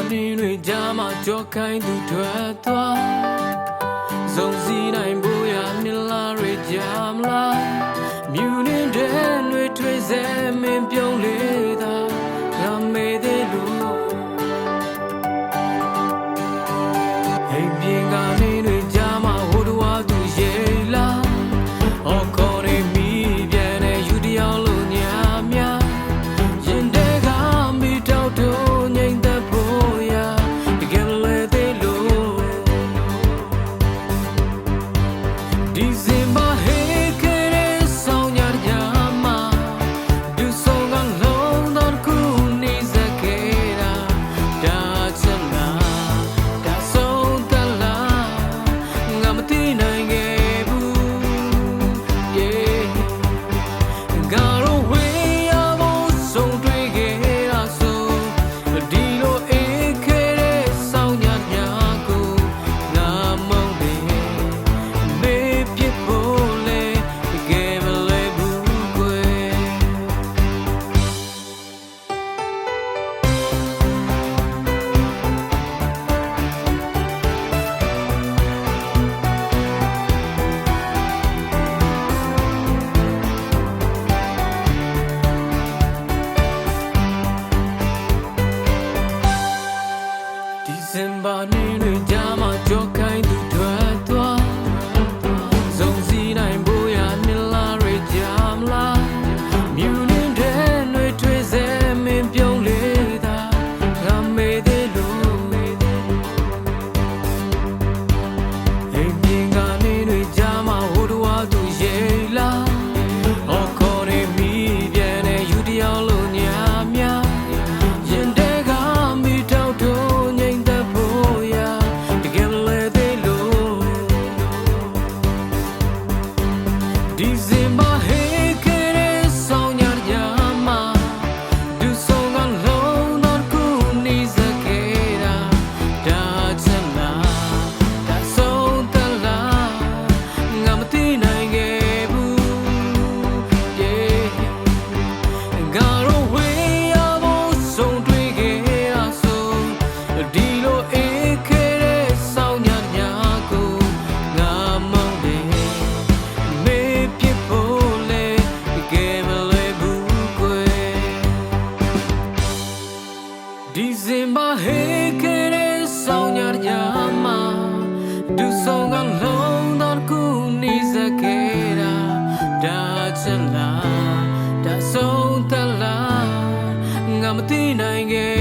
နေတွေကြားမှာကြောခိုင်းသူထွက်သွားစုံစည်းနိုင်ဖို့ရနှစ်လားတွေကြာမလားမြူနေတဲ့တွေထွေးစဲမင်းပြုံးလေသာငါမေးသေးလို့ဟိတ်ပြင်းကနေတွေကြားမှာဟိုတော်သူရေလားအော်ခေါ်နေမိပြန်နေယူတယောက်လို့ညာများရင်တဲကမိတောက်တို့ငိမ့်သက်ဖို့ရတကယ်လေသေးလို့ဒီစင်ပါဟေးကလေးဆောင်ရရမှာဒူဆောင်ကလုံးတော်ကူနေစကေတာဒါချလာဒါဆုံးတလားငါမသိနိုင်ခဲ့ဘူး yeah ငါတို့ဝေးရဖို့ဆုံးတွေ့ခဲ့တာဆိုဒီလိုအေးခဲတဲ့ဆောင်ရရကိုငါမောင်းတယ်မေးပြဖို့လေတကယ်မလဲဘူးကွယ်ဒီစင်ပါနေတွေကြားမှာကြောခိုင်းသူထွက်သွားစုံစည်းနိုင်ဖို့ရနှစ်လားတွေကြာမလားမြူနေတဲ့တွေထွေးစဲမင်းပြုံးလေသာငါမေးသေးလို့ဟိတ်ပြင်းကနေတွေကြားမှာဟိုတော်သူရေလားအော်ခေါ်နေမိပြန်နေယူတယောက်လို့ညာများရင်တဲကမိတောက်တို့ငိမ့်သက်ဖို့ရတကယ်လေသေးလို့ဒီစင်ပါဟေးကလေးဆောင်ရရမှာဒူဆောင်ကလုံးတော်ကူနေစကေတာဒါချလာဒါဆုံးတလားငါမသိနိုင်ခဲ့ဘူး yeah ငါတို့ဝေးရဖို့ဆုံးတွေ့ခဲ့တာဆိုဒီလိုအေးခဲတဲ့ဆောင်ရရကိုငါမောင်းတယ်မေးပြဖို့လေတကယ်မလဲဘူးကွယ်ဒီစင်ပါဟေးခဲတဲ့ဆောင်ရရမှာဒူဆောင်ကလုံးတော်ကူနေစကေတာဒါချလာဒါဆုံးတလားငါမသိနိုင်ခဲ့